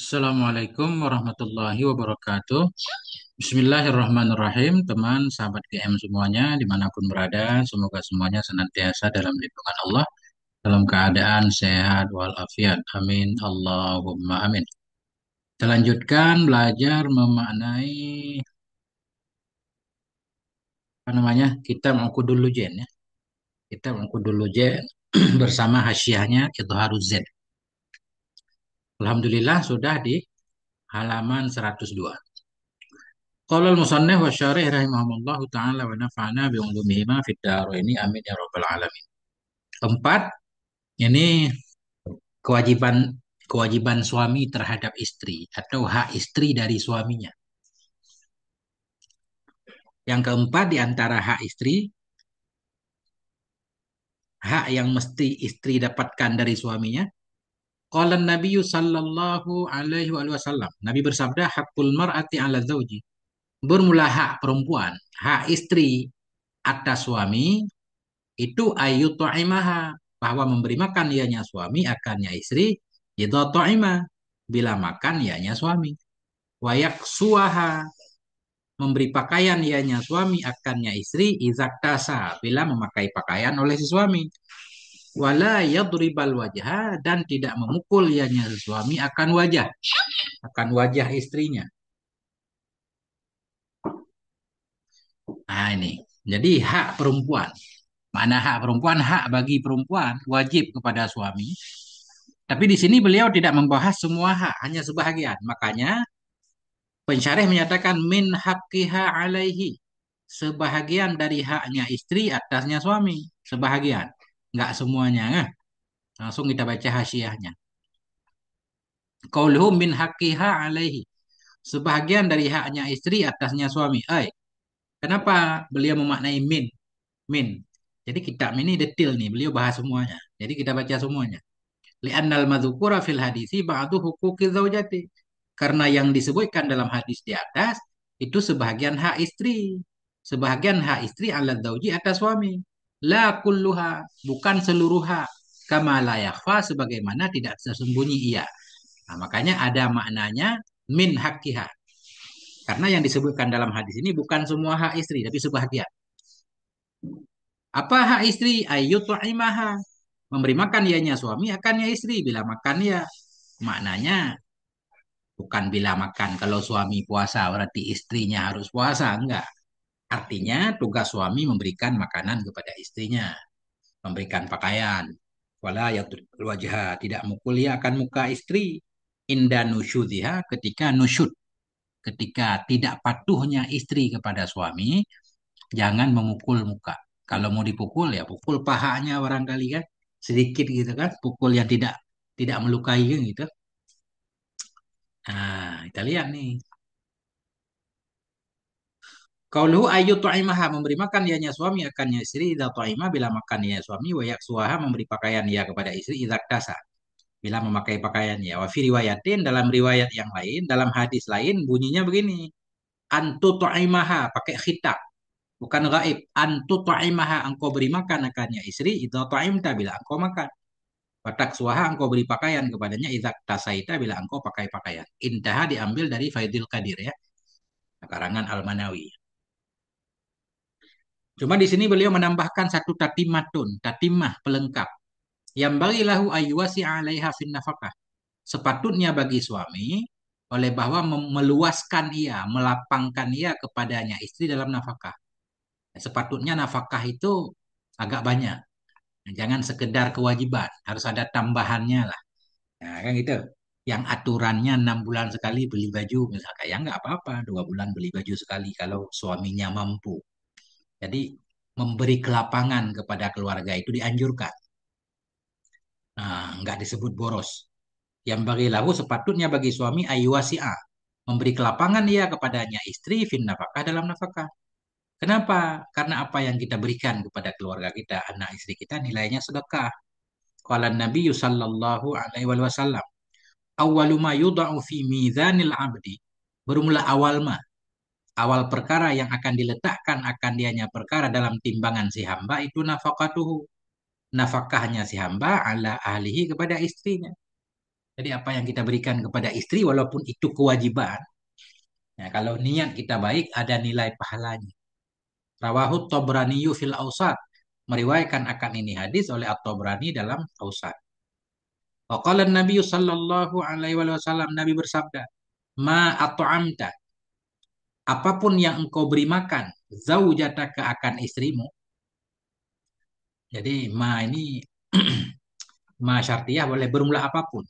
Assalamualaikum warahmatullahi wabarakatuh. Bismillahirrahmanirrahim. Teman, sahabat GM semuanya, dimanapun berada, semoga semuanya senantiasa dalam lindungan Allah, dalam keadaan sehat walafiat. Amin. Allahumma amin. Kita lanjutkan belajar memaknai apa namanya? Kitab Ukudul Lujen ya. Kitab Ukudul Lujen bersama hasyiahnya Idharuz Z. Alhamdulillah sudah di halaman 102. Qala al-musannif wa syarih rahimahumullah ta'ala wa nafa'ana bi ulumihima fid dharaini amin ya rabbal alamin. Keempat, ini kewajiban kewajiban suami terhadap istri atau hak istri dari suaminya. Yang keempat di antara hak istri, hak yang mesti istri dapatkan dari suaminya. Qala Nabi sallallahu alaihi wasallam. Nabi bersabda, hakul mar'ati 'ala zauji. Bermula hak perempuan, hak istri atas suami itu ayu ta'imaha, bahwa memberi makan ianya suami akannya istri, idza ta'ima, bila makan ianya suami, wayak suaha, memberi pakaian ianya suami akannya istri, izaktasa, bila memakai pakaian oleh si suami, wala yadribal wajha, dan tidak memukul ianya suami akan wajah istrinya. Nah ini, jadi hak perempuan. Mana hak perempuan? Hak bagi perempuan wajib kepada suami. Tapi di sini beliau tidak membahas semua hak, hanya sebahagian. Makanya pensyarih menyatakan min haqqiha alaihi. Sebahagian dari haknya istri atasnya suami. Sebahagian. Nggak semuanya. Langsung kita baca hasyiahnya. Qauluhu min haqqiha alaihi. Sebahagian dari haknya istri atasnya suami. Kenapa beliau memaknai min? Min. Jadi kitab ini detail nih. Beliau bahas semuanya. Jadi kita baca semuanya. Li'annal madzukura fil hadisi ba'du huquqi zaujati. Karena yang disebutkan dalam hadis di atas itu sebahagian hak istri. Sebahagian hak istri ala zauji atas suami. La kulluha, bukan seluruh hak. Kama la yakhfa, sebagaimana tidak tersembunyi ia. Nah, makanya ada maknanya min haqqiha. Karena yang disebutkan dalam hadis ini bukan semua hak istri, tapi sebahagian. Apa hak istri? Ayyut'imaha, memberi makan ianya suami akannya istri. Bila makan ya, maknanya bukan bila makan. Kalau suami puasa berarti istrinya harus puasa. Enggak. Artinya tugas suami memberikan makanan kepada istrinya. Memberikan pakaian. Wala yatul wajah. Tidak mukulia akan muka istri. Inda nusyudhiha, ketika nusyud. Ketika tidak patuhnya istri kepada suami, jangan memukul muka. Kalau mau dipukul ya pukul pahanya barangkali kan. Sedikit gitu kan. Pukul yang tidak tidak melukai gitu. Nah, kita lihat nih. Qauluhu ayu ta'imaha, memberi makan ianya suami akannya istri, idza ta'ima, bila makan ia suami, wa yaksuha, memberi pakaian ia kepada istri, idza tasa, bila memakai pakaian ia. Wa fi riwayatin, dalam riwayat yang lain, dalam hadis lain bunyinya begini. Antu ta'imaha, pakai khitab, bukan gaib. Antu ta'imaha, engkau beri makan akannya istri, idza ta'imta, bila engkau makan. Wa taksuha, engkau beri pakaian kepadanya, idza tasaita, bila engkau pakai pakaian. Intaha diambil dari Faidul Qadir ya, karangan Al-Manawi. Cuma di sini beliau menambahkan satu tatimatun, tatimah pelengkap. Yang bagi lahu ayyuasi 'alaiha fin nafkah. Sepatutnya bagi suami oleh bahwa meluaskan ia, melapangkan ia kepadanya istri dalam nafkah. Sepatutnya nafkah itu agak banyak. Jangan sekedar kewajiban, harus ada tambahannya lah. Nah, kan gitu. Yang aturannya 6 bulan sekali beli baju, misalkan ya nggak apa-apa, 2 bulan beli baju sekali kalau suaminya mampu. Jadi memberi kelapangan kepada keluarga itu dianjurkan. Nah, nggak disebut boros. Yang bagi lahu sepatutnya bagi suami ayyuasi'a, memberi kelapangan ia kepadanya istri fin nafkah dalam nafkah. Kenapa? Karena apa yang kita berikan kepada keluarga kita, anak istri kita nilainya sedekah. Qala Nabi sallallahu alaihi wasallam, awwalu ma yudha'u fi mizanil 'abdi. Bermula awal perkara yang akan diletakkan akan dianya perkara dalam timbangan si hamba itu nafkatuhu, nafkahnya si hamba ala ahlihi kepada istrinya. Jadi apa yang kita berikan kepada istri walaupun itu kewajiban, ya, kalau niat kita baik ada nilai pahalanya. Rawahu Tabrani fil Awsat. Meriwayatkan akan ini hadis oleh At-Tabrani dalam Awsat. Waqala Nabi sallallahu alaihi wasallam, Nabi bersabda, "Ma at'amta, apapun yang engkau beri makan, zaujataka akan istrimu." Jadi ma ini ma syartiyah boleh bermula apapun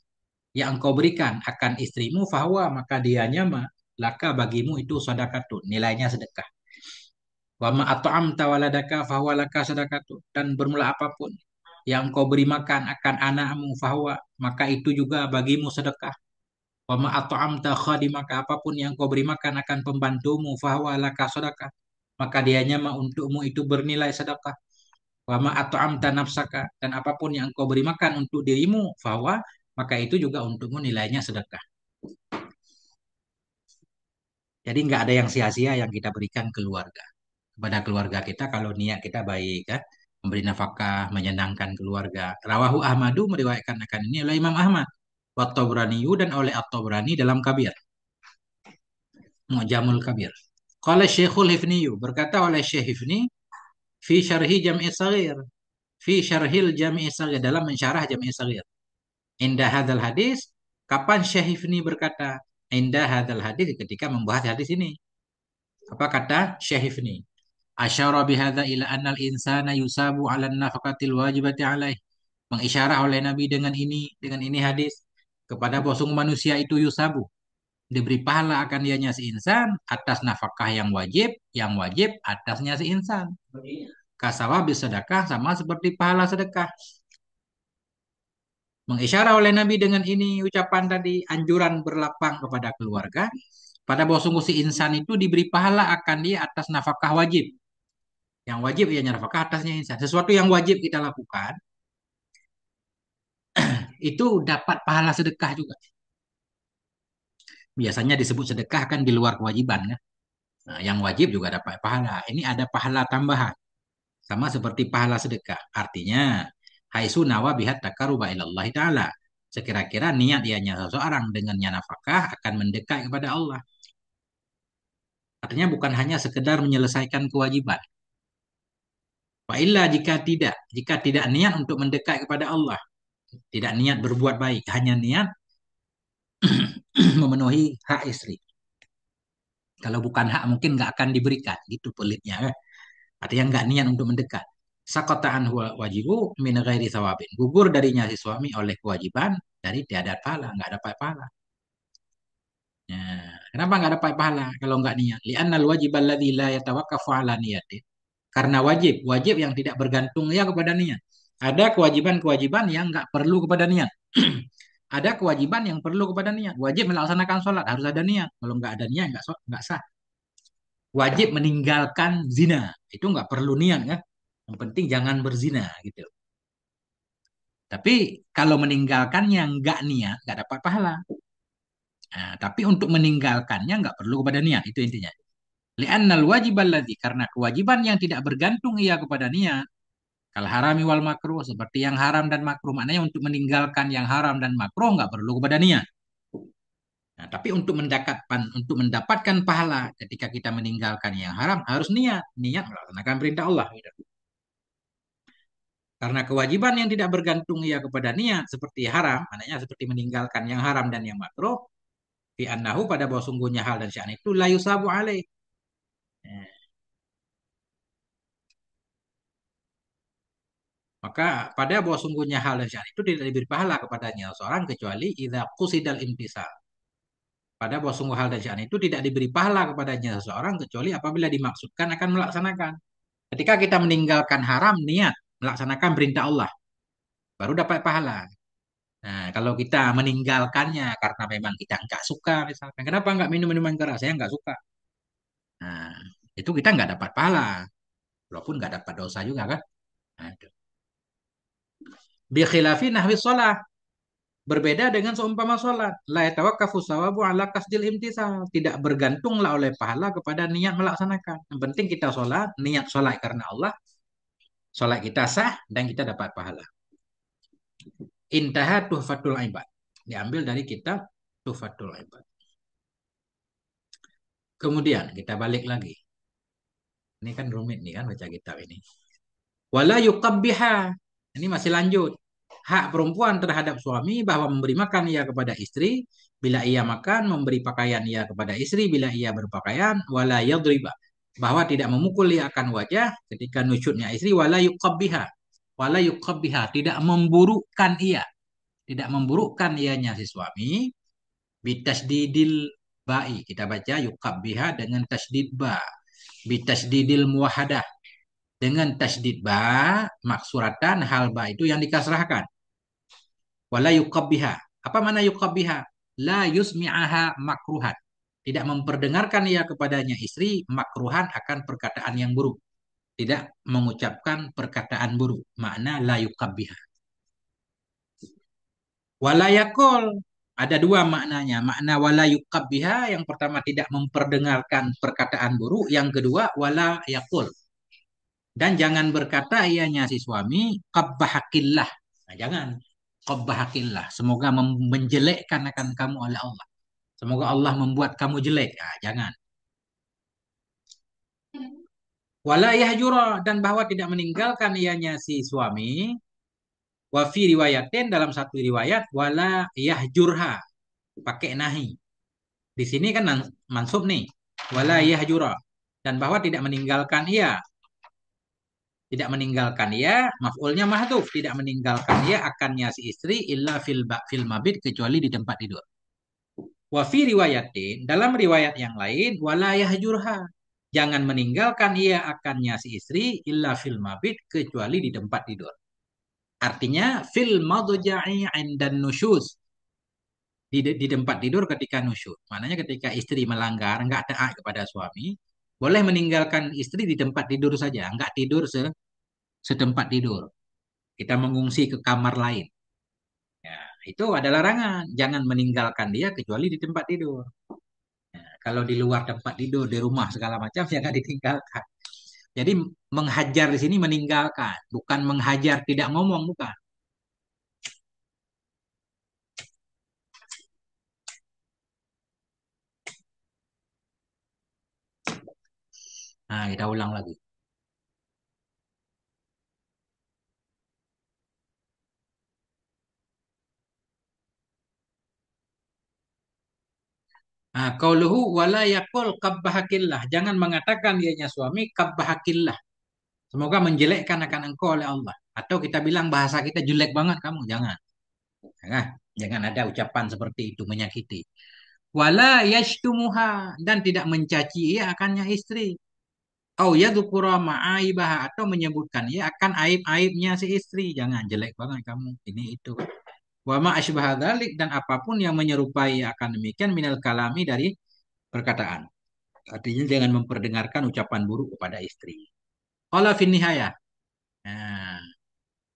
yang engkau berikan akan istrimu, fahuwa maka dianya ma laka bagimu itu sedekatun, nilainya sedekah. Wa ma at'amta waladaka fahuwa laka sedekatun, dan bermula apapun yang engkau beri makan akan anakmu, fahuwa maka itu juga bagimu sedekah. Wa ma at'amta khadimaka, apapun yang engkau beri makan akan pembantumu, fahuwa laka sedekah, maka dianya ma untukmu itu bernilai sedekah. Wa ma at'amta nafsaka, dan apapun yang engkau beri makan untuk dirimu, fahuwa maka itu juga untukmu nilainya sedekah. Jadi nggak ada yang sia-sia yang kita berikan keluarga. Kepada keluarga kita kalau niat kita baik, ya, memberi nafkah, menyenangkan keluarga. Rawahu Ahmadu, meriwayatkan akan ini oleh Imam Ahmad. Wa Tabraniyu, dan oleh At-Tabrani dalam Kabir, Mu'jamul Kabir. Qala Syekhul Hifniyu, berkata oleh Syekh Hifni, fi syarhi Jam'i Saghir, fi syarhil Jam'i Saghir, dalam mensyarah Jam'i Saghir. Indah hadal hadis, kapan Syekh Hifni berkata indah hadal hadis, ketika membahas hadis ini. Apa kata Syekh Hifni? Asyara bihadza ila annal insana yusabu 'ala nafaqatil wajibati 'alaih. Mengisyarah oleh Nabi dengan ini hadis kepada bahwa sungguh manusia itu yusabu, diberi pahala akan dianya si insan atas nafkah yang wajib atasnya si insan. Kasawa sedekah, sama seperti pahala sedekah. Mengisyarah oleh Nabi dengan ini ucapan tadi, anjuran berlapang kepada keluarga pada bahwa sungguh si insan itu diberi pahala akan dia atas nafkah wajib. Yang wajib ia nafkah atasnya insan. Sesuatu yang wajib kita lakukan itu dapat pahala sedekah juga. Biasanya disebut sedekah kan di luar kewajiban ya. Nah, yang wajib juga dapat pahala. Ini ada pahala tambahan. Sama seperti pahala sedekah. Artinya, haisu nawa bihat takaruba ilallahi ta'ala. Sekira-kira niat ianya seseorang dengannya nafkah akan mendekat kepada Allah. Artinya bukan hanya sekedar menyelesaikan kewajiban. Wa illa jika tidak niat untuk mendekat kepada Allah, tidak niat berbuat baik, hanya niat memenuhi hak istri. Kalau bukan hak mungkin nggak akan diberikan, gitu pelitnya. Artinya nggak niat untuk mendekat. Sakotaan wajibu min ghairi thawabin. Gugur darinya si suami oleh kewajiban dari tiada pahala, nggak dapat pahala. Ya, kenapa nggak dapat pahala kalau nggak niat? Li'annal wajib alladzi la yatawakkafu ala niyati. Karena wajib yang tidak bergantung ya kepada niat. Ada kewajiban-kewajiban yang nggak perlu kepada niat. Ada kewajiban yang perlu kepada niat. Wajib melaksanakan sholat harus ada niat. Kalau nggak ada niat nggak sah. Wajib meninggalkan zina itu nggak perlu niat kan. Yang penting jangan berzina gitu. Tapi kalau meninggalkannya nggak niat nggak dapat pahala. Nah, tapi untuk meninggalkannya nggak perlu kepada niat, itu intinya. Li'annal wajib alladzi, karena kewajiban yang tidak bergantung ia kepada niat. Kal harami wal makruh, seperti yang haram dan makruh. Maknanya untuk meninggalkan yang haram dan makruh nggak perlu kepada niat. Nah, tapi untuk mendapatkan pahala ketika kita meninggalkan yang haram harus niat melaksanakan perintah Allah. Gitu. Karena kewajiban yang tidak bergantung ia kepada niat seperti haram, maknanya seperti meninggalkan yang haram dan yang makruh, fi annahu, pada bahwa sungguhnya hal dan sya'an itu la yusabu alaih. Eh, Maka pada bahwa sungguhnya hal dan sya'an itu tidak diberi pahala kepadanya seorang kecuali idza qusidal imtisal. Pada bahwa sungguh hal dan sya'an itu tidak diberi pahala kepadanya seseorang kecuali apabila dimaksudkan akan melaksanakan. Ketika kita meninggalkan haram, niat melaksanakan perintah Allah, baru dapat pahala. Nah, kalau kita meninggalkannya karena memang kita nggak suka, misalkan, kenapa nggak minum minuman keras? Saya nggak suka. Nah, itu kita nggak dapat pahala, walaupun nggak dapat dosa juga kan. Nah, itu. Bi khilafi nahwi sholat. Berbeda dengan seumpama sholat. La yatawakkafu sawabu ala kasdil imtisal. Tidak bergantunglah oleh pahala kepada niat melaksanakan. Yang penting kita sholat, niat sholat karena Allah. Sholat kita sah dan kita dapat pahala. Intaha tuhfatul ibad. Diambil dari kitab Tuhfatul Ibad. Kemudian kita balik lagi. Ini kan rumit nih kan baca kitab ini. Wala yuqabbiha. Ini masih lanjut. Hak perempuan terhadap suami bahwa memberi makan ia kepada istri bila ia makan, memberi pakaian ia kepada istri bila ia berpakaian, wala yadriba. Bahwa tidak memukul ia akan wajah ketika nusyutnya istri, wala yuqabbiha. Wala yuqabbiha, tidak memburukkan ia, tidak memburukkan ianya si suami bitasdidil ba'i. Kita baca yuqabbiha dengan tasdid ba. Bitasdidil muwahadah dengan tasdid ba maksuratan hal ba itu yang dikasrahkan. Wala yuqabbiha. Apa mana yuqabbiha? La yusmi'aha makruhan. Tidak memperdengarkan ia kepadanya istri makruhan akan perkataan yang buruk. Tidak mengucapkan perkataan buruk. Makna la yuqabbiha. Wala yakul. Ada dua maknanya. Makna wala yuqabbiha yang pertama tidak memperdengarkan perkataan buruk. Yang kedua wala yakul. Dan jangan berkata ianya si suami qabbahakillah. Nah, jangan qabbahakillah. Semoga menjelekkan akan kamu oleh Allah. Semoga Allah membuat kamu jelek. Nah, jangan. Wala yahjura dan bahwa tidak meninggalkan ianya si suami. Wa fi riwayatin dalam satu riwayat wala yahjurha pakai nahi. Di sini kan mansub nih. Wala yahjura dan bahwa tidak meninggalkan ia. Tidak meninggalkan ia, maf'ulnya mahdhuf, tidak meninggalkan ia akannya si istri illa fil mabit kecuali di tempat tidur. Wa fi riwayatin, dalam riwayat yang lain wala yahjurha. Jangan meninggalkan ia akannya si istri illa fil mabit kecuali di tempat tidur. Artinya fil madja'i 'indan nusyuz. Di tempat tidur ketika nusyuz. Maknanya ketika istri melanggar, enggak taat kepada suami, boleh meninggalkan istri di tempat tidur saja, enggak tidur setempat tidur. Kita mengungsi ke kamar lain. Ya, itu ada larangan. Jangan meninggalkan dia kecuali di tempat tidur. Ya, kalau di luar tempat tidur, di rumah segala macam, jangan ditinggalkan. Jadi menghajar di sini meninggalkan, bukan menghajar tidak ngomong, bukan. Nah, kita ulang lagi. Nah, qauluhu wala yaqul qabbahakillah. Jangan mengatakan dianya suami qabbahakillah. Semoga menjelekkan akan engkau oleh Allah. Atau kita bilang bahasa kita jelek banget kamu, jangan. Jangan, jangan ada ucapan seperti itu menyakiti. Wala yashtumuha dan tidak mencaci ia akannya istri. Au yadhkura ma'aibaha atau menyebutkan ia akan aib-aibnya si istri. Jangan jelek banget kamu. Ini itu. Wa ma asbaha dzalik dan apapun yang menyerupai akan demikian minal kalami dari perkataan. Artinya jangan memperdengarkan ucapan buruk kepada istri. Qala fin nihayah. Nah,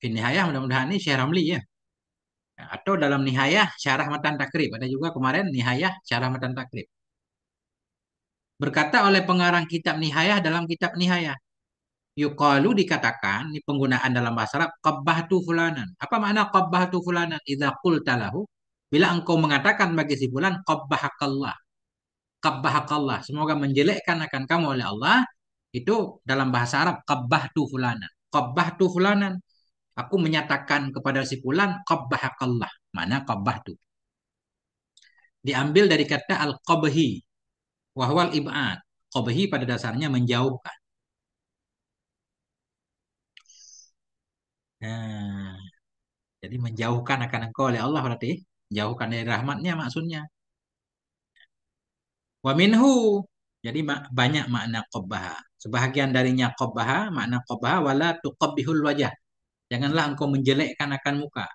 fin nihayah mudah-mudahan ini Syekh Ramli ya. Nah, atau dalam nihayah syarah matan takrib. Ada juga kemarin nihayah syarah matan takrib. Berkata oleh pengarang kitab nihayah dalam kitab nihayah. Yuqalu dikatakan, ini penggunaan dalam bahasa Arab, qabbahtu fulanan. Apa makna qabbahtu fulanan? Idza qulta lahu, bila engkau mengatakan bagi si fulan, qabbahakallah. Qabbahakallah. Semoga menjelekkan akan kamu oleh Allah. Itu dalam bahasa Arab, qabbahtu fulanan. Qabbahtu fulanan. Aku menyatakan kepada si fulan, qabbahakallah. Mana qabbahtu? Diambil dari kata al-qabhi. Wahwal ib'ad. Qabhi pada dasarnya menjauhkan. Nah, jadi menjauhkan akan engkau oleh Allah berarti. Jauhkan dari rahmatnya maksudnya. Wa minhu. Jadi banyak makna qabbaha. Sebahagian darinya qabbaha, makna qabbaha wala tuqabbihul wajah. Janganlah engkau menjelekkan akan muka.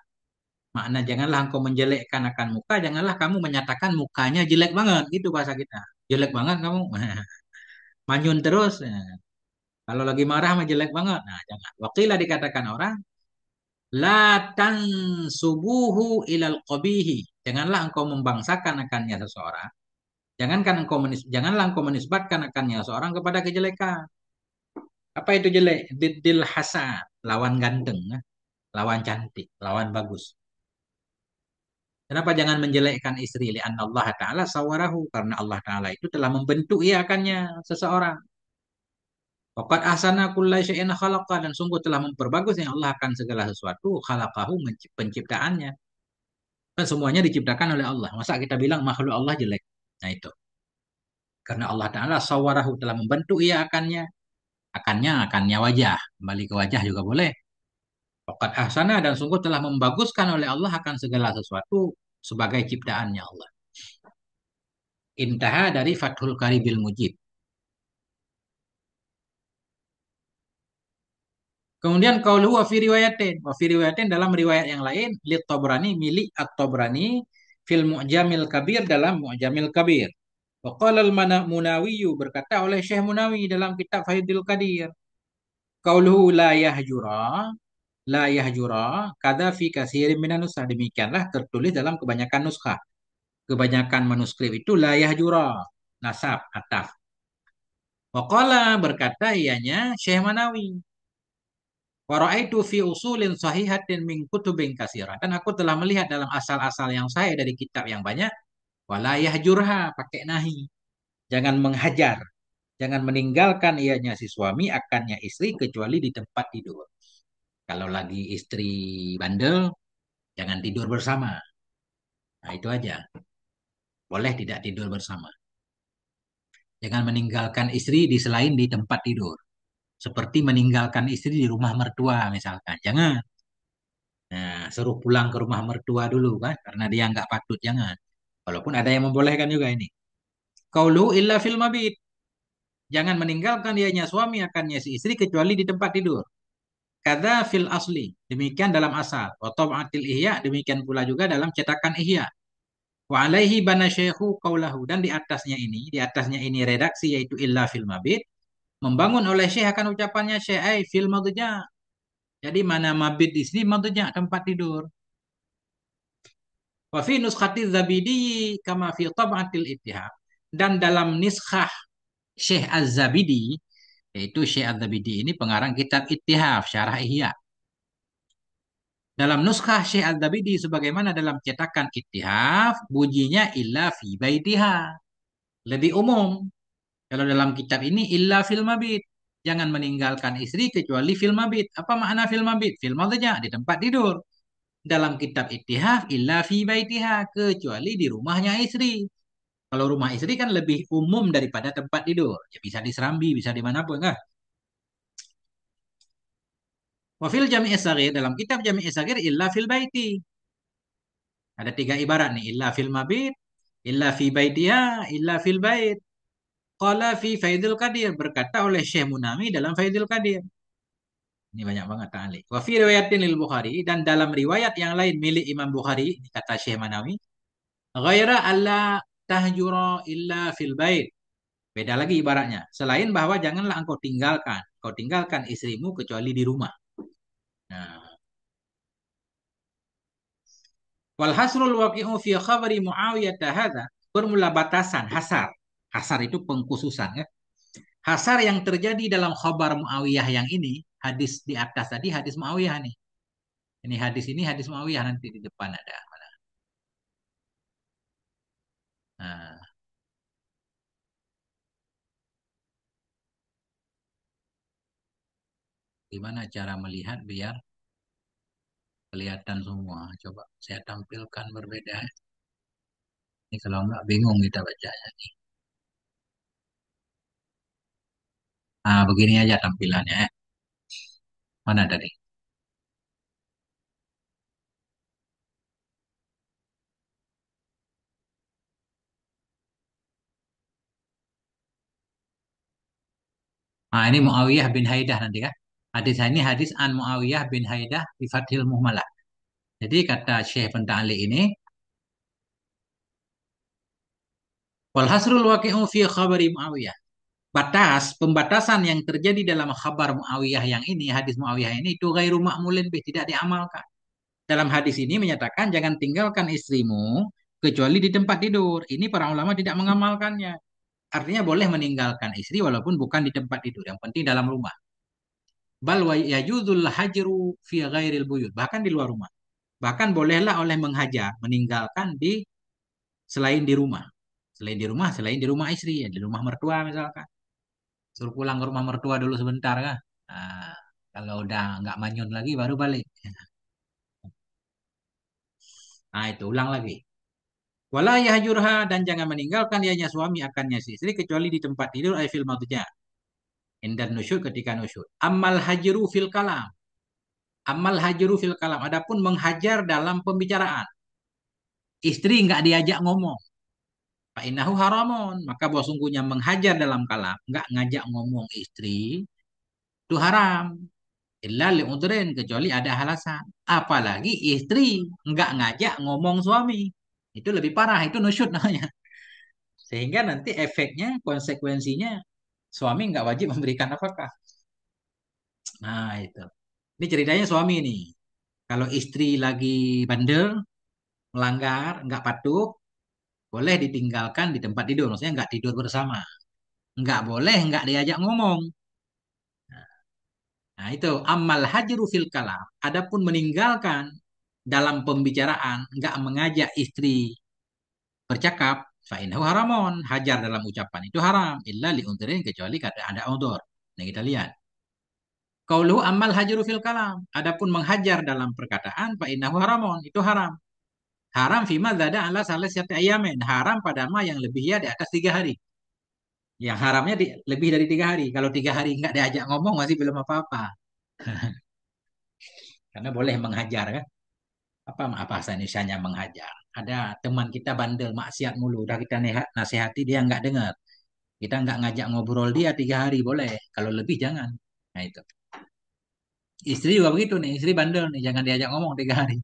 Makna janganlah engkau menjelekkan akan muka, janganlah kamu menyatakan mukanya jelek banget. Gitu bahasa kita. Jelek banget kamu. Manyun terus. Nah, kalau lagi marah mah jelek banget. Nah, jangan. Wakilah dikatakan orang, la tansubuhu ilal qabihi. Janganlah engkau membangsakan akannya seseorang. Janganlah engkau menisbatkan akannya seorang kepada kejelekan. Apa itu jelek? Diddil hasan, lawan ganteng, lawan cantik, lawan bagus. Kenapa jangan menjelekkan istri? Li'anna Allah Ta'ala sawarahu. Karena Allah Ta'ala itu telah membentuk ia akannya seseorang. Waqad ahsana kulla syai'in khalaqa, dan sungguh telah memperbagus yang Allah akan segala sesuatu, khalaqahu penciptaannya. Dan semuanya diciptakan oleh Allah. Masa kita bilang makhluk Allah jelek? Nah itu. Karena Allah Ta'ala sawarahu telah membentuk ia akannya. Akannya wajah. Kembali ke wajah juga boleh. Waqad ahsana, dan sungguh telah membaguskan oleh Allah akan segala sesuatu sebagai ciptaannya Allah. Intaha dari Fathul Qaribil Mujib. Kemudian qauluhu wa fi riwayatin dalam riwayat yang lain li Tabrani milik At-Tabrani fil Mu'jamil Kabir dalam Mu'jamil Kabir. Wa qala al-Munawi, berkata oleh Syekh Munawi dalam kitab Faidul Qadir. Qauluhu la yahjura kada fi katsirin minan nuskhah, demikianlah tertulis dalam kebanyakan nuskah. Kebanyakan manuskrip itu la yahjura, nasab ataf. Wa qala, berkata ianya Syekh Munawi. Wa ra'aitu fi usulin sahihatin min kutubin katsirah, dan aku telah melihat dalam asal-asal yang sahih dari kitab yang banyak, wala yahjurha, pakai nahi. Jangan menghajar, jangan meninggalkan ianya si suami akannya istri kecuali di tempat tidur. Kalau lagi istri bandel, jangan tidur bersama. Nah, itu aja. Boleh tidak tidur bersama. Jangan meninggalkan istri di selain di tempat tidur. Seperti meninggalkan istri di rumah mertua misalkan. Jangan. Nah, suruh pulang ke rumah mertua dulu kan, karena dia nggak patut, jangan. Walaupun ada yang membolehkan juga ini. Qaulu illa fil mabit. Jangan meninggalkan dianya suami akannya si istri kecuali di tempat tidur. Kada fil asli. Demikian dalam asal. Wa tab'atil ihya. Demikian pula juga dalam cetakan ihya. Wa alaihi bana syekhu qaulahu. Dan di atasnya ini redaksi yaitu illa fil mabit. Membangun oleh syekh akan ucapannya syekh fil madja. Jadi mana mabit di sini madja, tempat tidur. Wa fi nuskhati Zabidi kama fi tab'atil Ittihad. Dan dalam niskhah Syekh Az-Zabidi, yaitu Syekh Az-Zabidi ini pengarang kitab Ittihaf, Syarah Ihya. Dalam nuskhah Syekh Az-Zabidi sebagaimana dalam cetakan Ittihaf, bunyinya illa fi baitiha. Lebih umum. Kalau dalam kitab ini illa fil mabit. Jangan meninggalkan istri kecuali fil mabit. Apa makna fil mabit? Fil madja, di tempat tidur. Dalam kitab Ittihaf illa fi baitiha, kecuali di rumahnya istri. Kalau rumah istri kan lebih umum daripada tempat tidur. Ya bisa di serambi, bisa di mana pun kan. Wafil jami'i sagir, dalam kitab jami'i sagir illa fil baiti. Ada tiga ibarat nih. Illa fil mabit, illa fi baitiha, illa fil bait. Qala fi Faidul Qadir, berkata oleh Syekh Munami dalam Faidul Qadir. Ini banyak banget ta'alik. Wa fi riwayatin lil Bukhari, dan dalam riwayat yang lain milik Imam Bukhari, kata Syekh Munami, ghaira alla tahjura illa fil bait. Beda lagi ibaratnya. Selain bahwa janganlah kau tinggalkan istrimu kecuali di rumah. Nah, wal hasrul waqi'u fi khabari Muawiyah hadza, bermula batasan hasar. Hasar itu pengkhususan ya. Hasar yang terjadi dalam khabar Muawiyah yang ini, hadis di atas tadi hadis Muawiyah nih. Ini hadis Muawiyah, nanti di depan ada. Nah, gimana cara melihat biar kelihatan semua? Coba saya tampilkan berbeda. Ini kalau nggak bingung kita bacanya. Nah, begini aja tampilannya. Mana tadi? Nah, ini Muawiyah bin Haidah nanti kan. Hadis ini hadis an Muawiyah bin Haidah di Fathil Muhmalah. Jadi kata Syekh Pentali ini, wal hasrul waqi'u fi khabari Muawiyah. Pembatasan yang terjadi dalam khabar Muawiyah yang ini, hadis Muawiyah ini itu ghairu ma'mulin bih, tidak diamalkan. Dalam hadis ini menyatakan jangan tinggalkan istrimu kecuali di tempat tidur. Ini para ulama tidak mengamalkannya. Artinya boleh meninggalkan istri walaupun bukan di tempat tidur. Yang penting dalam rumah. Bal wa yajuzul hajru fi ghairil buyut. Bahkan di luar rumah. Bahkan bolehlah oleh menghajar, meninggalkan selain di rumah. Selain di rumah istri, ya, di rumah mertua misalkan. Suruh pulang ke rumah mertua dulu sebentar kan. Nah, kalau udah nggak manyun lagi baru balik. Nah, itu ulang lagi. Wala yahjurha dan jangan meninggalkan ianya suami akannya si istri kecuali di tempat tidur ay fil madja. Indan nusyud ketika nusyud. Amal hajru fil kalam. Amal hajru fil kalam. Adapun menghajar dalam pembicaraan. Istri nggak diajak ngomong. Fa'innahu haramun. Maka bahwa sungguhnya menghajar dalam kalam. Nggak ngajak ngomong istri. Itu haram. Illa li'udrin. Kecuali ada alasan. Apalagi istri nggak ngajak ngomong suami. Itu lebih parah. Itu nusyud namanya. Sehingga nanti efeknya, konsekuensinya suami nggak wajib memberikan nafkah. Nah itu. Ini ceritanya suami nih. Kalau istri lagi bandel, melanggar, nggak patuh, boleh ditinggalkan di tempat tidur. Maksudnya nggak tidur bersama. Nggak boleh, nggak diajak ngomong. Nah itu. Amal hajru fil kalam. Adapun meninggalkan dalam pembicaraan, nggak mengajak istri bercakap, fa'innahu haramon. Hajar dalam ucapan itu haram. Illa li'udhrin kecuali kada ada udhur. Nah kita lihat. Qauluhu amal hajru fil kalam. Adapun menghajar dalam perkataan, fa'innahu haramon. Itu haram. Haram fima zada ala salasati ayamin. Haram pada ma yang lebih ya di atas 3 hari. Yang haramnya lebih dari 3 hari. Kalau 3 hari nggak diajak ngomong masih belum apa-apa. Karena boleh menghajar kan. Apa bahasa Indonesianya menghajar. Ada teman kita bandel maksiat mulu. Udah kita nasihati dia nggak dengar. Kita nggak ngajak ngobrol dia 3 hari boleh. Kalau lebih jangan. Nah itu. Istri juga begitu nih. Istri bandel nih. Jangan diajak ngomong 3 hari.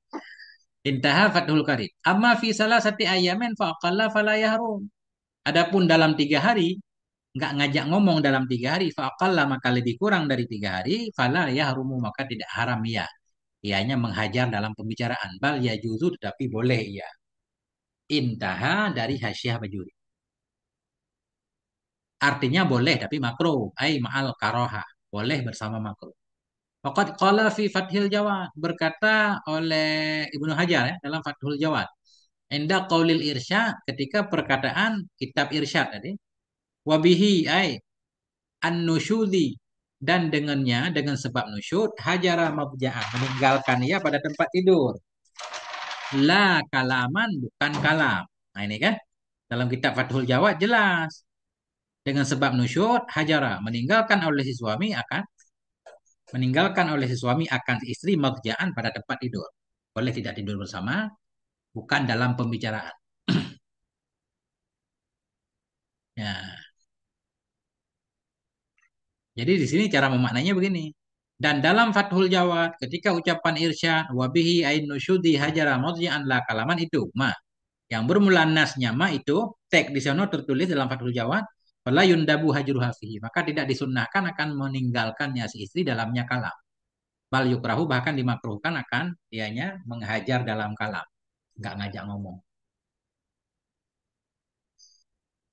Intaha Fathul Qarib. Amma fi salasati ayamin faqalla fala yahrum. Adapun dalam 3 hari, nggak ngajak ngomong dalam 3 hari, faqalla maka lebih kurang dari 3 hari, fala yahrumu maka tidak haram ya. Ianya menghajar dalam pembicaraan. Bal ya juzu tetapi boleh ya. Intaha dari Hasyiah Bajuri. Artinya boleh tapi makruh. Ai ma'al karoha. Boleh bersama makruh. Waqad qala fi Fathil Jawad. Berkata oleh Ibnu Hajar ya, dalam Fathul Jawad. Inda qaulil irsyad ketika perkataan kitab irsyad tadi. Wabihi ay an-nusyudi dan dengannya dengan sebab nusyud hajara mabja'ah meninggalkan ia pada tempat tidur. La kalaman bukan kalam. Nah ini kan dalam kitab Fathul Jawad jelas dengan sebab nusyud hajara meninggalkan oleh si suami akan si istri mabja'an pada tempat tidur. Boleh tidak tidur bersama bukan dalam pembicaraan. Ya. Jadi di sini cara memaknainya begini. Dan dalam Fathul Jawad ketika ucapan irsyad wabihi ain nusyudi hajara mudhi'an la kalaman itu ma yang bermula nasnya ma itu teks di sana tertulis dalam Fathul Jawad fala yundabu hajruha fihi maka tidak disunnahkan akan meninggalkannya si istri dalamnya kalam bal yukrahu bahkan dimakruhkan akan dianya menghajar dalam kalam nggak ngajak ngomong.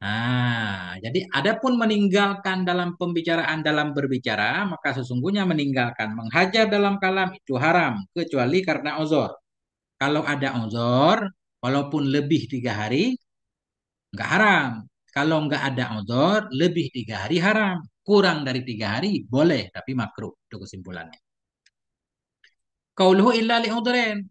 Nah, jadi adapun meninggalkan dalam pembicaraan dalam berbicara, maka sesungguhnya meninggalkan menghajar dalam kalam itu haram, kecuali karena ozor. Kalau ada ozor, walaupun lebih 3 hari, nggak haram. Kalau nggak ada ozor, lebih 3 hari haram. Kurang dari 3 hari boleh, tapi makruh. Itu kesimpulannya. Qauluhu illa li udhrin.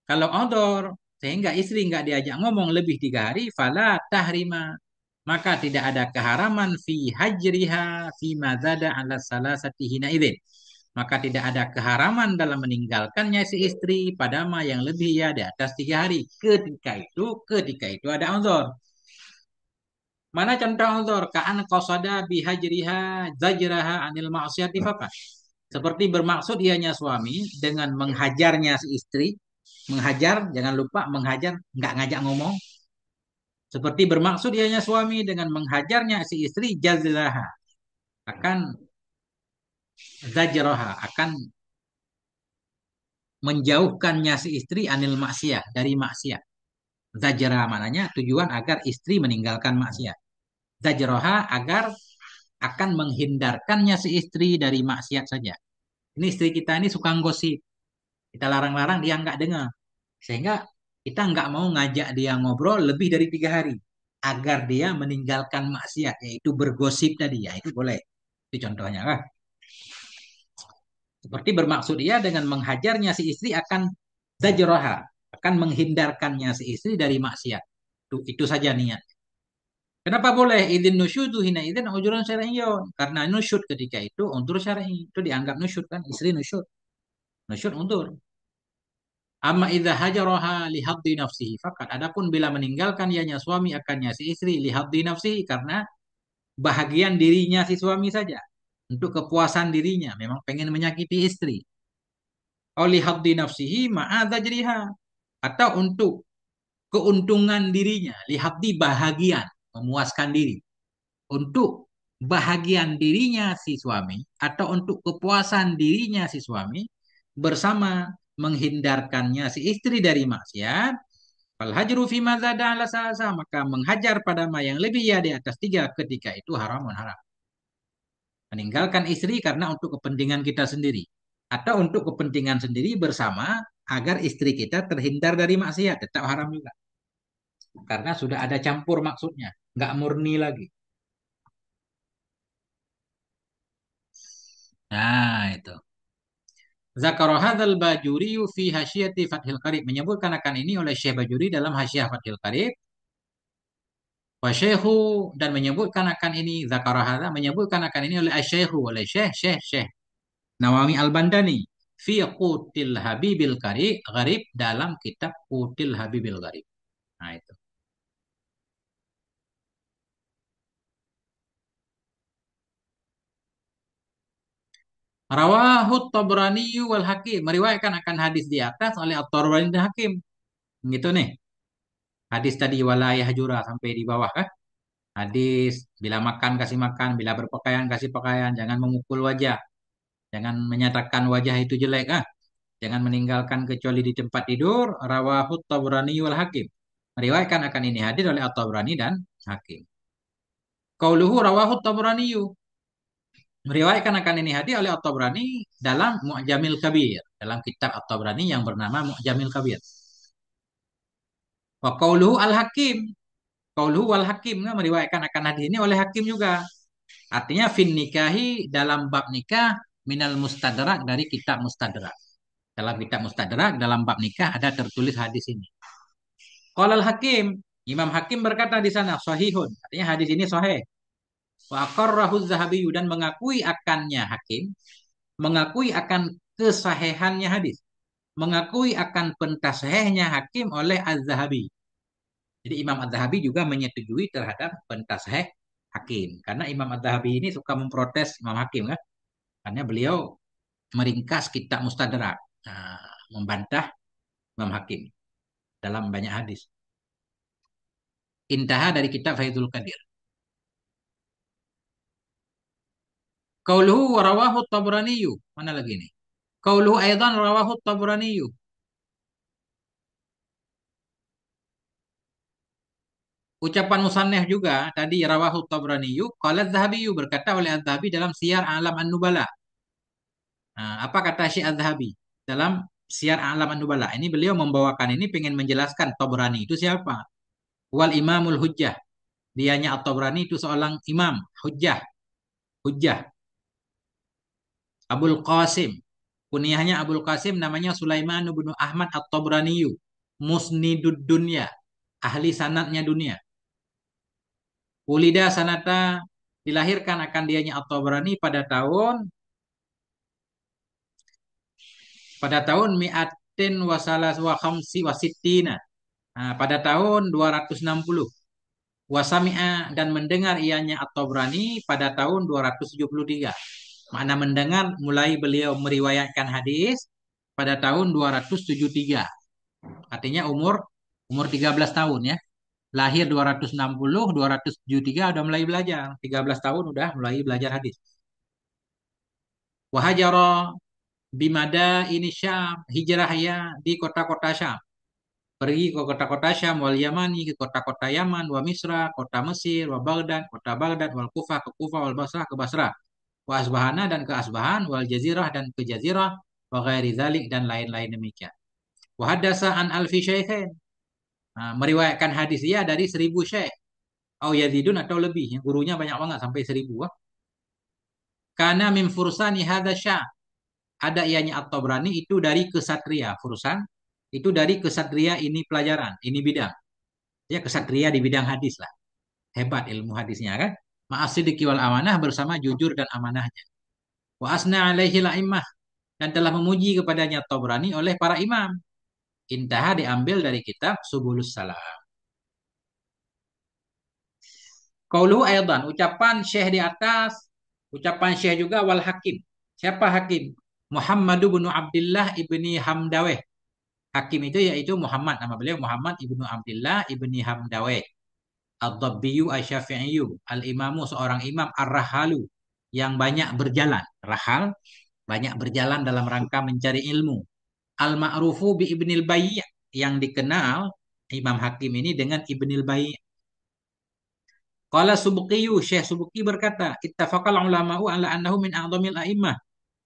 Kalau odor, sehingga istri nggak diajak ngomong lebih 3 hari, fala tahrima. Maka tidak ada keharaman fi hajriha fi mazada ala salasati hina idzin. Maka tidak ada keharaman dalam meninggalkannya si istri pada ma yang lebih ya di atas 3 hari. Ketika itu ada uzur. Mana contoh uzur? Ka'an qasada bihajriha zajraha anil ma'siyati faqat. Seperti bermaksud ianya suami dengan menghajarnya si istri. Menghajar, jangan lupa menghajar, nggak ngajak ngomong. Seperti bermaksud ianya suami dengan menghajarnya si istri jazraha. Akan zajraha. Akan menjauhkannya si istri anil maksiat. Dari maksiat. Zajra maknanya tujuan agar istri meninggalkan maksiat. Zajroha agar akan menghindarkannya si istri dari maksiat saja. Ini istri kita ini suka gosip. Kita larang-larang dia nggak dengar. Sehingga kita nggak mau ngajak dia ngobrol lebih dari 3 hari agar dia meninggalkan maksiat, yaitu bergosip tadi. Ya itu boleh. Itu contohnya lah. Seperti bermaksud ia dengan menghajarnya si istri akan zajroha, akan menghindarkannya si istri dari maksiat. Itu saja niat. Kenapa boleh izin nusyudu hina izin ujuran syar'iyyun? Karena nusyud ketika itu untur syar'i. Itu dianggap nusyud kan, istri nusyud. Nusyud untur. Amma idza hajaraha li haddi nafsihi fakat. Adapun bila meninggalkan ianya suami akannya si istri li haddi nafsihi karena bahagian dirinya si suami saja. Untuk kepuasan dirinya, memang pengen menyakiti istri. Oli haddi nafsihi ma'adha jriha. Atau untuk keuntungan dirinya. Lihat di bahagian, memuaskan diri. Untuk bahagian dirinya si suami atau untuk kepuasan dirinya si suami bersama menghindarkannya si istri dari maksiat. Fal hajru fi mazada ala sasa, maka menghajar pada ma yang lebih ya di atas 3 ketika itu haramun haram. Meninggalkan istri karena untuk kepentingan kita sendiri atau untuk kepentingan sendiri bersama agar istri kita terhindar dari maksiat, tetap haram juga. Karena sudah ada campur maksudnya, nggak murni lagi. Nah, itu. Zakara hadzal Bajuri fi Hasyiyati Fathil Qarib, menyebutkan akan ini oleh Syekh Bajuri dalam Hasyiah Fathil Qarib. Wa Syekhu, dan menyebutkan akan ini zakara hadza, menyebutkan akan ini oleh Asy-Syaikhu, oleh Syekh Nawawi Al-Bandani fi Qutil Habibil Gharib, dalam kitab Qutil Habibil Gharib. Nah, itu. Rawahu Tabrani wal Hakim, meriwayatkan akan hadis di atas oleh At-Tabrani dan Hakim. Gitu nih. Hadis tadi wala yahjura sampai di bawah kan? Hadis bila makan kasih makan, bila berpakaian kasih pakaian, jangan memukul wajah, jangan menyatakan wajah itu jelek ah. Jangan meninggalkan kecuali di tempat tidur. Rawahu Tabrani wal Hakim. Meriwayatkan akan ini hadis oleh At-Tabrani dan Hakim. Qauluhu rawahu Tabrani, meriwayatkan akan ini hadis oleh At-Tabrani dalam Mu'jamil Kabir, dalam kitab At-Tabrani yang bernama Mu'jamil Kabir. Wa qauluhu Al-Hakim, qauluhu wal Hakim, meriwayatkan akan hadis ini oleh Hakim juga. Artinya fin nikahi, dalam bab nikah, minal mustadrak, dari kitab mustadrak. Dalam kitab mustadrak, dalam bab nikah ada tertulis hadis ini. Qala Al-Hakim, Imam Hakim berkata di sana sahihun, artinya hadis ini sahih. Wa aqarrahu Zahabi, dan mengakui akannya Hakim, mengakui akan kesahihannya hadis, mengakui akan pentasihnya Hakim oleh Az-Zahabi. Jadi Imam Az-Zahabi juga menyetujui terhadap pentasih Hakim. Karena Imam Az-Zahabi ini suka memprotes Imam Hakim kan. Karena beliau meringkas kitab Mustadrak. Nah, membantah Imam Hakim dalam banyak hadis. Intaha dari kitab Faidul Qadir. Qauluhu wa rawahu Tabraniyu. Mana lagi nih? Qauluhu aidan rawahu Tabraniyu. Ucapan musannef juga tadi rawahu Tabraniyu, qala Az-Zahabiyu, berkata oleh Az-Zahabi dalam Siyar A'lam An-Nubala. Nah, apa kata Syekh Az-Zahabi dalam Siyar A'lam An-Nubala? Ini beliau membawakan ini pengen menjelaskan Tabrani itu siapa? Wal Imamul Hujjah. Dianya At-Tabrani itu seorang imam, hujjah, hujjah. Abul Qasim. Kunyahnya Abul Qasim, namanya Sulaiman bin Ahmad At-Tabraniyu. Musnidud dunya, ahli sanatnya dunia. Ulida sanata, dilahirkan akan dianya At-Tabrani pada tahun mi'atin wasalas wa khamsi wasittina. Nah, pada tahun 260. Wasami'a, dan mendengar ianya At-Tabrani pada tahun 273. Makna mendengar, mulai beliau meriwayatkan hadis pada tahun 273. Artinya umur 13 tahun ya. Lahir 260, 273 udah mulai belajar. 13 tahun udah mulai belajar hadis. Wahajara bimada ini Syam, hijrah ya di kota-kota Syam. Pergi ke kota-kota Syam, wal Yamani, ke kota-kota Yaman, wa Misra, kota Mesir, wa Baghdad, kota Baghdad, wal Kufah, ke Kufah, wal Basrah, ke Basrah, wa Asbahana, dan ke Asbahan, wal Jazirah, dan ke Jazirah, wa ghairi zalik, dan lain-lain demikian. Wa hadatsa an alfi syaikhin. Meriwayatkan hadis dia dari 1000 syekh. Au yazidun atau lebih. Yang gurunya banyak banget sampai 1000. Karena min fursani hadza syah. Ada ianya At-Tabrani itu dari kesatria. Fursan itu dari kesatria ini pelajaran, ini bidang. Ya kesatria di bidang hadis lah. Hebat ilmu hadisnya kan. Ma'asidiki wal amanah bersama jujur dan amanahnya. Wa asna alaihi la'immah. Dan telah memuji kepadanya Tabrani oleh para imam. Intaha diambil dari kitab Subulus Salam. Qauluhu aydan, ucapan Syekh di atas, ucapan Syekh juga wal hakim. Siapa hakim? Muhammad bin Abdullah ibni Hamdaweh. Hakim itu yaitu Muhammad, nama beliau Muhammad ibnu Abdullah ibni Hamdaweh. Ad-Dabbiyu Asy-Syafi'iyyu, al-imamu seorang imam ar-rahalu yang banyak berjalan. Rahal, banyak berjalan dalam rangka mencari ilmu. Al-ma'rufu bi Ibnil Bayy' yang dikenal Imam Hakim ini dengan Ibnil Bayy'. Qala Subqiyu, Syekh Subqi berkata, ittafaqal ulama'u ala annahu min a'dhamil a'immah.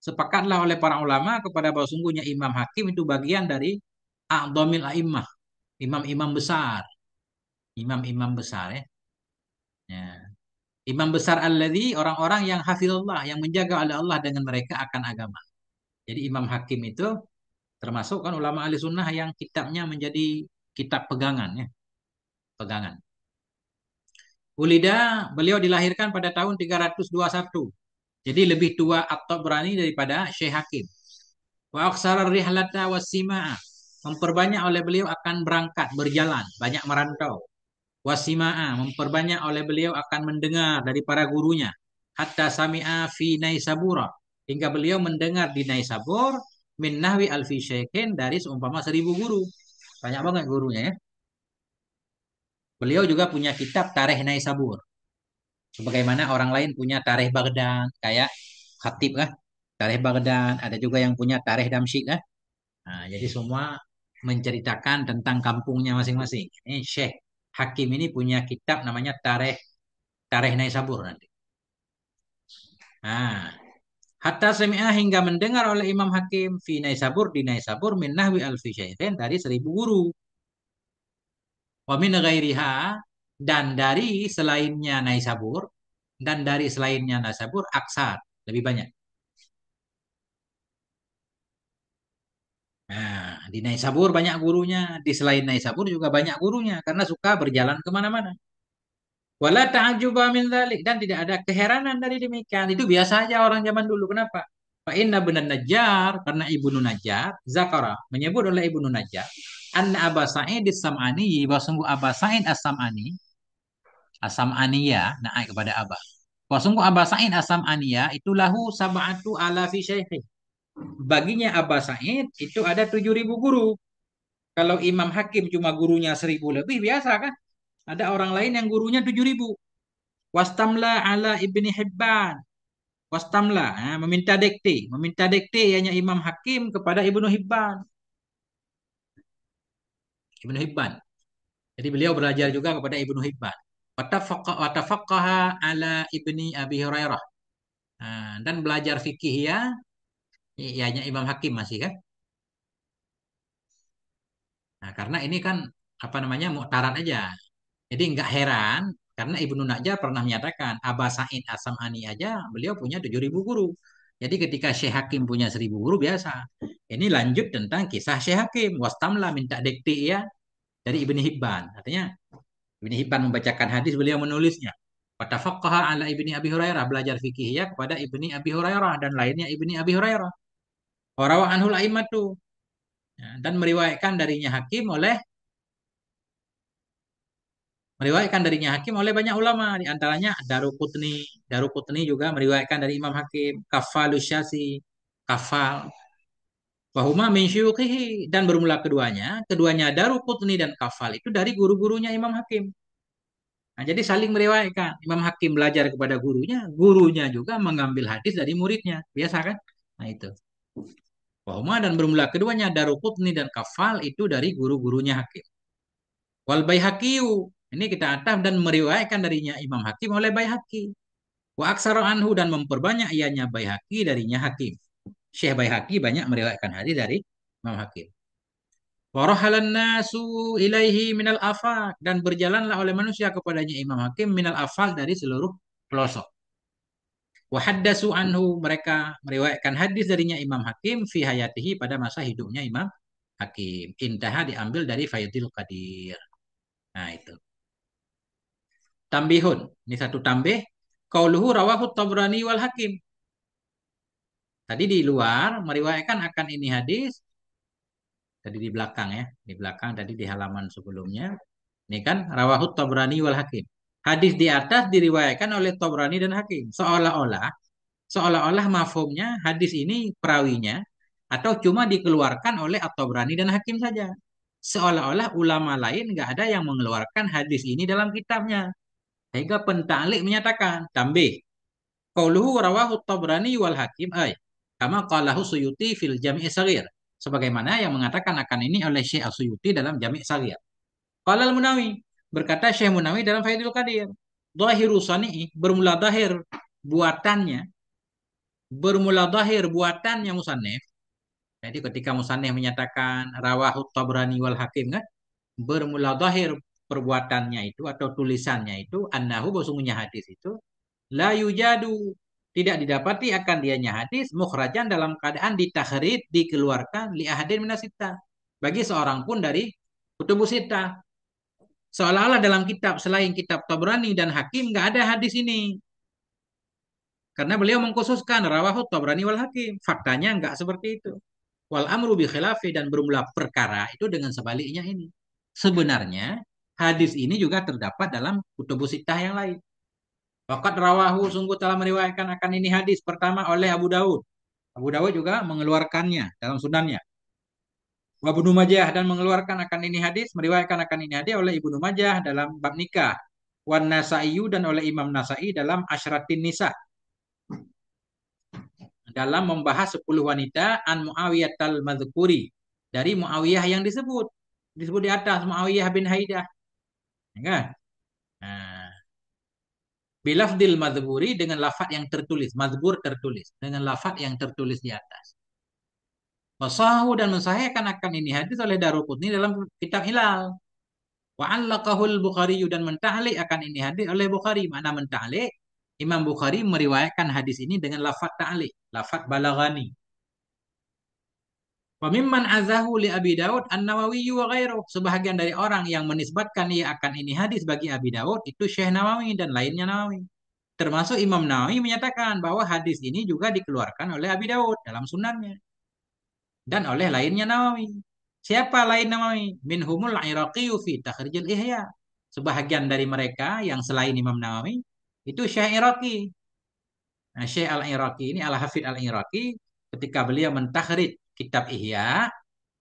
Sepakatlah oleh para ulama kepada bahwa sungguhnya Imam Hakim itu bagian dari a'dhamil a'immah, imam-imam besar, imam-imam besar ya. Ya. Imam besar alladzi orang-orang yang hafizullah, yang menjaga oleh Allah dengan mereka akan agama. Jadi Imam Hakim itu termasuk kan ulama ahli sunnah yang kitabnya menjadi kitab pegangan ya, pegangan. Ulida, beliau dilahirkan pada tahun 321. Jadi lebih tua At-Tabrani daripada Syekh Hakim. Wa aksara rihlata wasima'a. Memperbanyak oleh beliau akan berangkat, berjalan, banyak merantau. Wasima'a, memperbanyak oleh beliau akan mendengar dari para gurunya. Hatta sami'a fi Naisabura. Hingga beliau mendengar di Naisabur min nahwi alfi syekhin dari seumpama 1000 guru. Banyak banget gurunya ya. Beliau juga punya kitab Tarikh Naisabur. Sebagaimana orang lain punya Tarikh Baghdad, kayak Khatib lah. Tarikh Baghdad, ada juga yang punya Tarikh Damsyik lah. Nah, jadi semua menceritakan tentang kampungnya masing-masing. Ini Syekh Hakim ini punya kitab namanya Tarikh Tarikh Naisabur nanti. Nah, hatta sami'ah hingga mendengar oleh Imam Hakim fi Naisabur di Naisabur min nahwi alfi syaikhin dari 1000 guru. Wa min ghairiha dan dari selainnya Naisabur dan dari selainnya Naisabur aksar, lebih banyak. Nah, di Naisabur banyak gurunya, di selain Naisabur juga banyak gurunya karena suka berjalan kemana-mana. Wala ta'ajuba min dzalik dan tidak ada keheranan dari demikian. Itu biasa aja orang zaman dulu. Kenapa? Fa inna benan Najjar karena Ibnu Najjar zakara menyebut oleh Ibnu Najjar anna Aba Sa'id as-Sam'ani bahwa sungguh Aba Sa'id as-Sam'ani as-Sam'aniyah naik kepada Aba. Bahwa sungguh Aba Sa'id as-Sam'aniyah itu lahu sab'atu alafi syaikh. Baginya Aba Sa'id itu ada 7.000 guru. Kalau Imam Hakim cuma gurunya 1.000 lebih biasa kan? Ada orang lain yang gurunya 7.000. Wastamla ala Ibni Hibban. Wastamla, meminta dikte ianya Imam Hakim kepada Ibnu Hibban. Ibnu Hibban. Jadi beliau belajar juga kepada Ibnu Hibban. Watafaqaha ala Ibni Abi Hurairah. Nah, dan belajar fikih ya, ianya Imam Hakim masih kan? Nah, karena ini kan apa namanya muktarat aja. Jadi nggak heran karena Ibnu Najjar pernah menyatakan Aba Sa'id As-Sam'ani aja beliau punya 7.000 guru. Jadi ketika Syekh Hakim punya 1.000 guru biasa. Ini lanjut tentang kisah Syekh Hakim. Wastamla minta dikti ya dari Ibnu Hibban. Artinya Ibnu Hibban membacakan hadis beliau menulisnya. Watafaqaha ala Ibni Abi Hurairah belajar fikih ya kepada Ibni Abi Hurairah dan lainnya Ibni Abi Hurairah. Warawa anhul a'immatu. Ya, dan meriwayatkan darinya Hakim oleh meriwayatkan darinya Hakim oleh banyak ulama di antaranya Daruqutni. Daruqutni juga meriwayatkan dari Imam Hakim, Kafalus Syasi, Kafal. Wahuma min syuyukhihi dan bermula keduanya Daruqutni dan Kafal itu dari guru-gurunya Imam Hakim. Nah, jadi saling meriwayatkan. Imam Hakim belajar kepada gurunya, gurunya juga mengambil hadis dari muridnya. Biasa kan? Nah, itu. Wahuma dan bermula keduanya Daruqutni dan Kafal itu dari guru-gurunya Hakim. Wal Baihaqi ini kita ataf dan meriwayatkan darinya Imam Hakim oleh Baihaqi. Wa aksara anhu dan memperbanyak ianya Baihaqi darinya Hakim. Syekh Baihaqi banyak meriwayatkan hadis dari Imam Hakim. Warahalan nasu ilaihi minal afaq, dan berjalanlah oleh manusia kepadanya Imam Hakim minal afaq, dari seluruh pelosok. Wahaddasu anhu, mereka meriwayatkan hadis darinya Imam Hakim fi hayatihi, pada masa hidupnya Imam Hakim. Intaha, diambil dari Faidul Qadir. Nah itu. Tambihun. Ini satu tambih. Qauluhu rawahu Tabrani wal Hakim. Tadi di luar meriwayatkan akan ini hadis. Tadi di belakang ya. Di belakang tadi di halaman sebelumnya. Ini kan rawahu Tabrani wal Hakim. Hadis di atas diriwayatkan oleh Tabrani dan Hakim. Seolah-olah mafhumnya hadis ini perawinya atau cuma dikeluarkan oleh At-Tabrani dan Hakim saja. Seolah-olah ulama lain nggak ada yang mengeluarkan hadis ini dalam kitabnya. Sehingga penta'liq menyatakan, tambih, qauluhu rawahu Tabrani wal Hakim ay kama qalahu Suyuti fil Jami' Shaghir. Sebagaimana yang mengatakan akan ini oleh Syekh Suyuti dalam Jami' Shaghir. Qala al-Munawi, berkata Syekh Munawi dalam Faidul Qadir, dhahiru sani'i, bermula zahir buatannya, buatannya musannif. Jadi ketika musannif menyatakan rawahu Tabrani wal Hakim kan, bermula zahir perbuatannya itu atau tulisannya itu annahu, bahwasanya hadis itu la yujadu, tidak didapati akan dianya hadis mukhrajan, dalam keadaan ditakhrij, dikeluarkan li ahadin minasita, bagi seorang pun dari kutubus sita. Seolah-olah dalam kitab selain kitab Tabrani dan Hakim nggak ada hadis ini. Karena beliau mengkhususkan rawahu Tabrani wal Hakim. Faktanya nggak seperti itu. Wal amru bi khilafi, dan bermula perkara itu dengan sebaliknya ini. Sebenarnya hadis ini juga terdapat dalam kutubus sittah yang lain. Waqad rawahu, sungguh telah meriwayatkan akan ini hadis pertama oleh Abu Daud. Abu Dawud juga mengeluarkannya dalam sunannya. Wa Ibnu Majah, dan mengeluarkan akan ini hadis, meriwayatkan akan ini hadis oleh Ibnu Majah dalam bab nikah. Wan Nasa'i, dan oleh Imam Nasa'i dalam Asyratin Nisa, dalam membahas 10 wanita an Muawiyah al-Madzkuri, dari Muawiyah yang disebut di atas, Muawiyah bin Haidah, ya kan? Nah, bilafdil madzburi, dengan lafaz yang tertulis, madzbur tertulis dengan lafaz yang tertulis di atas. Wasahu, dan mensahihkan akan ini hadis oleh Daruqutni dalam kitab Hilal. Wa 'allaqahul Bukhari, dan menta'liq akan ini hadis oleh Bukhari. Mana menta'liq? Imam Bukhari meriwayatkan hadis ini dengan lafaz ta'liq, lafaz balaghani. Wa mimman azahu li Abi Daud An-Nawawi wa ghairuh. Sebahagian dari orang yang menisbatkan ia akan ini hadis bagi Abi Daud itu Syekh Nawawi dan lainnya Nawawi. Termasuk Imam Nawawi menyatakan bahwa hadis ini juga dikeluarkan oleh Abi Daud dalam sunannya dan oleh lainnya Nawawi. Siapa lain Nawawi? Minhumul Iraqi fi Takhrijil Ihya. Sebahagian dari mereka yang selain Imam Nawawi itu Syekh Iraqi. Nah, Syekh Al-Iraqi ini, Al-Hafidh Al-Iraqi, ketika beliau mentakhrij kitab Ihya,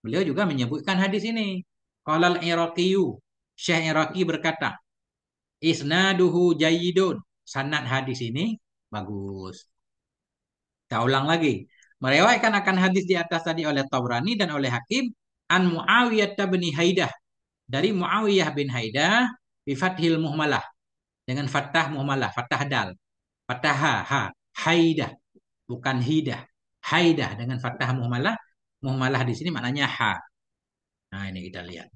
beliau juga menyebutkan hadis ini. Qala al-Iraqiyu, Syekh Iraqi berkata, isnaduhu jayyidun. Sanad hadis ini bagus. Kita ulang lagi. Meriwayatkan akan hadis di atas tadi oleh Tabrani dan oleh Hakim an Muawiyah bin Haidah, dari Muawiyah bin Haidah bi fathil muhmalah, dengan fathah muhmalah, fathah dal, fathah ha, Haidah, bukan hidah. Haidah dengan fathah muhmalah. Muhmalah di sini maknanya ha. Nah, ini kita lihat.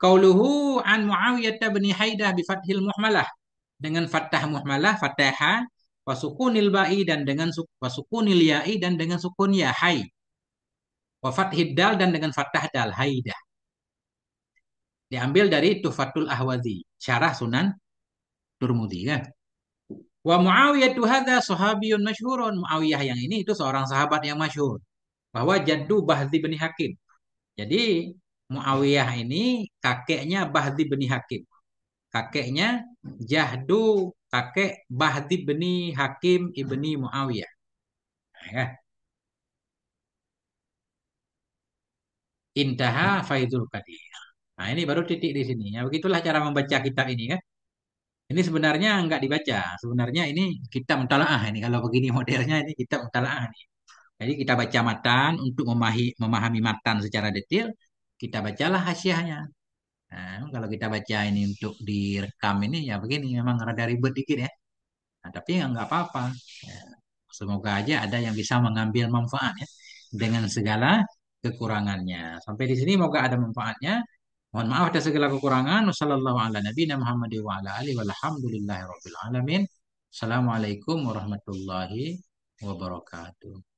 Qauluhu an Muawiyah bin Haidah bi fathil muhmalah, dengan fathah muhmalah, fathah, wasukunil ba'i, dan dengan wasukunil ya'i, dan dengan sukun ya, hai. Wa fathid dal, dan dengan fathah dal, haidah. Diambil dari Tuhfatul Ahwazi, syarah Sunan Turmudi kan. Wa Muawiyah hadza sahabiyun masyhurun. Muawiyah yang ini itu seorang sahabat yang masyhur. Bahwa jaddu Bahdi bin Hakim. Jadi Muawiyah ini kakeknya Bahdi bin Hakim. Kakeknya Jahdu, kakek Bahdi bin Hakim ibni Muawiyah. Nah, ya. Intaha Faidul Qadir. Nah, ini baru titik di sini. Ya, begitulah cara membaca kitab ini kan. Ini sebenarnya nggak dibaca. Sebenarnya ini kitab mutalaah ini. Kalau begini modelnya ini kitab mutalaah nih. Jadi kita baca matan untuk memahami matan secara detail. Kita bacalah hasyiahnya. Nah, kalau kita baca ini untuk direkam ini ya begini. Memang rada ribet dikit ya. Nah, tapi ya nggak apa-apa. Ya, semoga aja ada yang bisa mengambil manfaat ya. Dengan segala kekurangannya. Sampai di sini moga ada manfaatnya. Mohon maaf atas segala kekurangan. Wassalamualaikum warahmatullahi wabarakatuh.